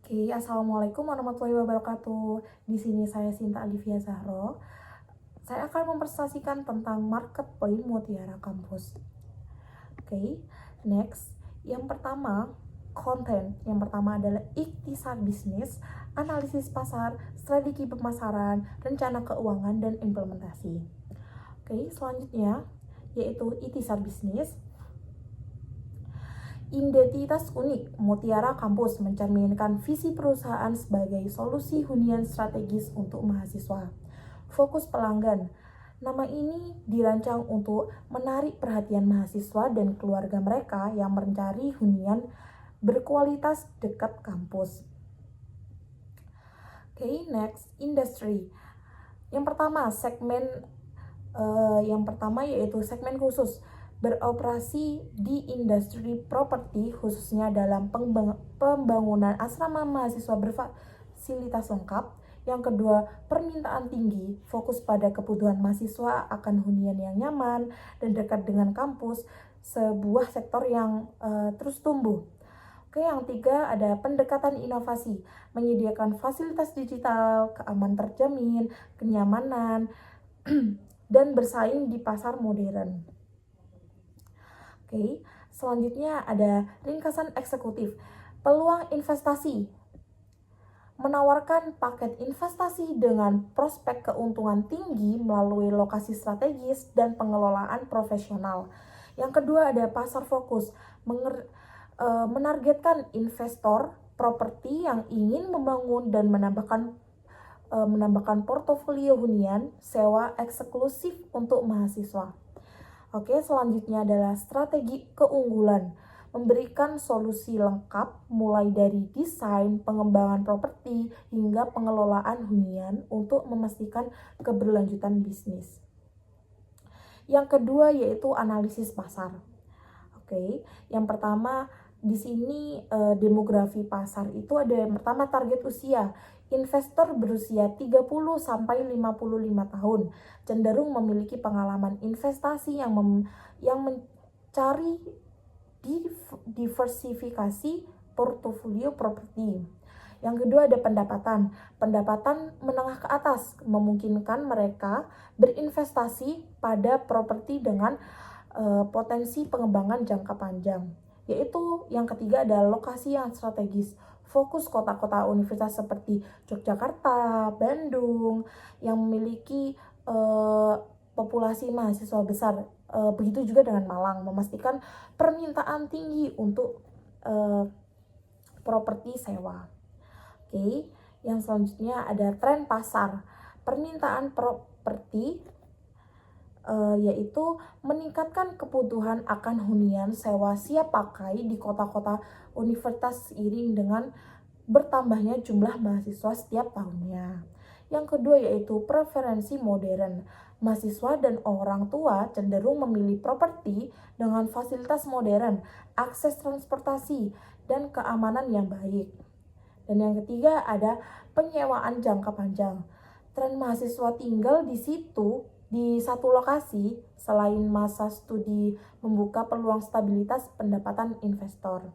Oke, Assalamualaikum warahmatullahi wabarakatuh. Di sini saya Sinta Alivia Zahro. Saya akan mempresentasikan tentang marketplace Mutiara Kampus. Oke, next. Yang pertama, konten. Yang pertama adalah ikhtisar bisnis, analisis pasar, strategi pemasaran, rencana keuangan, dan implementasi. Oke, selanjutnya yaitu ikhtisar bisnis. Identitas unik Mutiara Kampus mencerminkan visi perusahaan sebagai solusi hunian strategis untuk mahasiswa. Fokus pelanggan. Nama ini dirancang untuk menarik perhatian mahasiswa dan keluarga mereka yang mencari hunian berkualitas dekat kampus. Oke, next, industry. Yang pertama yaitu segmen khusus beroperasi di industri properti khususnya dalam pembangunan asrama mahasiswa berfasilitas lengkap. Yang kedua, permintaan tinggi, fokus pada kebutuhan mahasiswa akan hunian yang nyaman dan dekat dengan kampus, sebuah sektor yang terus tumbuh. Oke, yang tiga ada pendekatan inovasi, menyediakan fasilitas digital, keamanan terjamin, kenyamanan, dan bersaing di pasar modern. Oke, selanjutnya ada ringkasan eksekutif. Peluang investasi. Menawarkan paket investasi dengan prospek keuntungan tinggi melalui lokasi strategis dan pengelolaan profesional. Yang kedua ada pasar fokus. Menargetkan investor properti yang ingin membangun dan menambahkan portofolio hunian sewa eksklusif untuk mahasiswa. Oke, selanjutnya adalah strategi keunggulan. Memberikan solusi lengkap mulai dari desain, pengembangan properti, hingga pengelolaan hunian untuk memastikan keberlanjutan bisnis. Yang kedua yaitu analisis pasar. Oke, yang pertama di sini demografi pasar itu ada yang pertama target usia. Investor berusia 30 sampai 55 tahun cenderung memiliki pengalaman investasi yang mencari diversifikasi portofolio properti. Yang kedua ada pendapatan. Pendapatan menengah ke atas memungkinkan mereka berinvestasi pada properti dengan potensi pengembangan jangka panjang. Yaitu yang ketiga adalah lokasi yang strategis. Fokus kota-kota universitas seperti Yogyakarta, Bandung yang memiliki populasi mahasiswa besar. Begitu juga dengan Malang, memastikan permintaan tinggi untuk properti sewa. Oke, yang selanjutnya ada tren pasar. Permintaan properti yaitu meningkatkan kebutuhan akan hunian sewa siap pakai di kota-kota universitas seiring dengan bertambahnya jumlah mahasiswa setiap tahunnya. Yang kedua yaitu preferensi modern. Mahasiswa dan orang tua cenderung memilih properti dengan fasilitas modern, akses transportasi, dan keamanan yang baik. Dan yang ketiga ada penyewaan jangka panjang. Tren mahasiswa tinggal di situ di satu lokasi selain masa studi membuka peluang stabilitas pendapatan investor.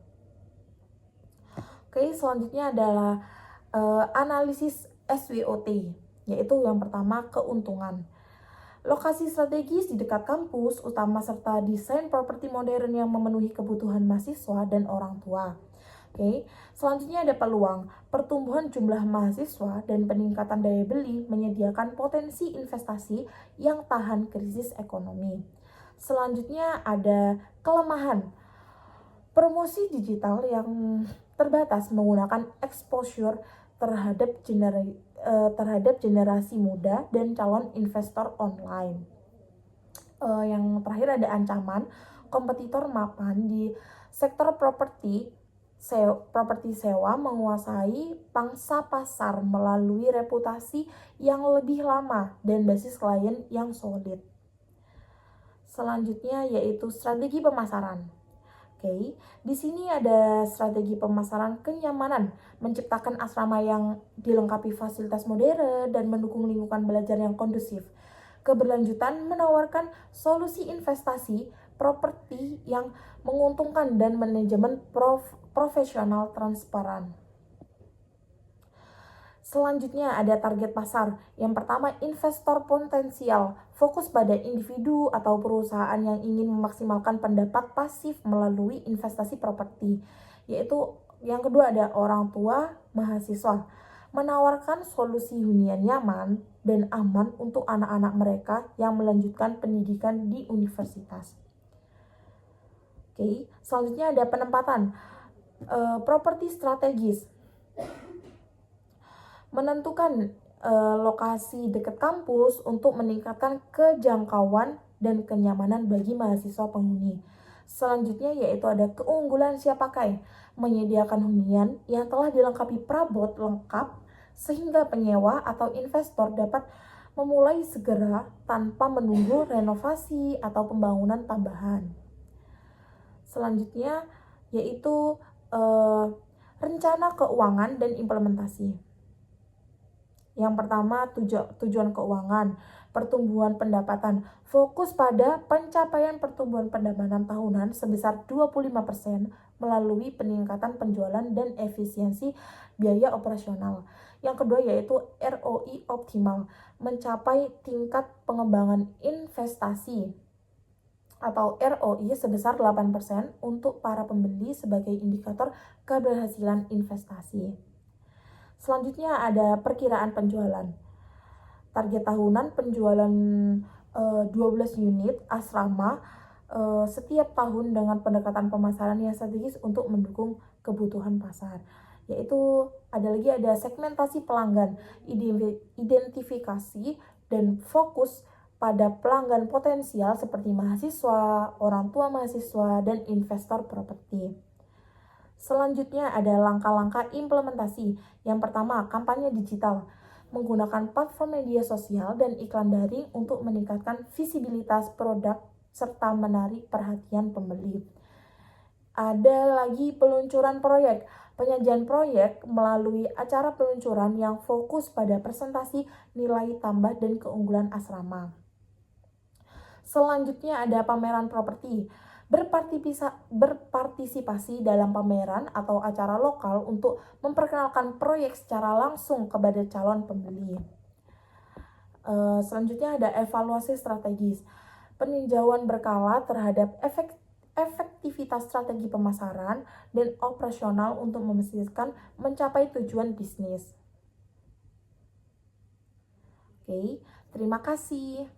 Oke, selanjutnya adalah analisis SWOT, yaitu yang pertama keuntungan. Lokasi strategis di dekat kampus utama serta desain properti modern yang memenuhi kebutuhan mahasiswa dan orang tua. Oke, selanjutnya ada peluang. Pertumbuhan jumlah mahasiswa dan peningkatan daya beli menyediakan potensi investasi yang tahan krisis ekonomi. Selanjutnya ada kelemahan. Promosi digital yang terbatas menggunakan exposure terhadap generasi muda dan calon investor online. Yang terakhir ada ancaman kompetitor mapan di sektor properti sewa menguasai pangsa pasar melalui reputasi yang lebih lama dan basis klien yang solid. Selanjutnya yaitu strategi pemasaran. Oke, di sini ada strategi pemasaran kenyamanan, menciptakan asrama yang dilengkapi fasilitas modern dan mendukung lingkungan belajar yang kondusif. Keberlanjutan menawarkan solusi investasi properti yang menguntungkan dan manajemen profesional transparan. Selanjutnya ada target pasar. Yang pertama, investor potensial, fokus pada individu atau perusahaan yang ingin memaksimalkan pendapat pasif melalui investasi properti. Yaitu yang kedua ada orang tua mahasiswa, menawarkan solusi hunian nyaman dan aman untuk anak-anak mereka yang melanjutkan pendidikan di universitas. Oke, selanjutnya ada penempatan properti strategis, menentukan lokasi dekat kampus untuk meningkatkan kejangkauan dan kenyamanan bagi mahasiswa penghuni. Selanjutnya yaitu ada keunggulan siap pakai, menyediakan hunian yang telah dilengkapi perabot lengkap sehingga penyewa atau investor dapat memulai segera tanpa menunggu renovasi atau pembangunan tambahan. Selanjutnya yaitu rencana keuangan dan implementasi. Yang pertama, tujuan keuangan, pertumbuhan pendapatan. Fokus pada pencapaian pertumbuhan pendapatan tahunan sebesar 25% melalui peningkatan penjualan dan efisiensi biaya operasional. Yang kedua yaitu ROI optimal, mencapai tingkat pengembangan investasi atau ROI sebesar 8% untuk para pembeli sebagai indikator keberhasilan investasi. Selanjutnya ada perkiraan penjualan. Target tahunan penjualan 12 unit asrama setiap tahun dengan pendekatan pemasaran yang strategis untuk mendukung kebutuhan pasar. Yaitu ada segmentasi pelanggan, identifikasi dan fokus pada pelanggan potensial seperti mahasiswa, orang tua mahasiswa, dan investor properti. Selanjutnya ada langkah-langkah implementasi. Yang pertama, kampanye digital. Menggunakan platform media sosial dan iklan daring untuk meningkatkan visibilitas produk serta menarik perhatian pembeli. Ada lagi peluncuran proyek. Penyajian proyek melalui acara peluncuran yang fokus pada presentasi nilai tambah dan keunggulan asrama. Selanjutnya ada pameran properti. Berpartisipasi dalam pameran atau acara lokal untuk memperkenalkan proyek secara langsung kepada calon pembeli. Selanjutnya ada evaluasi strategis. Peninjauan berkala terhadap efektivitas strategi pemasaran dan operasional untuk memastikan mencapai tujuan bisnis. Oke, terima kasih.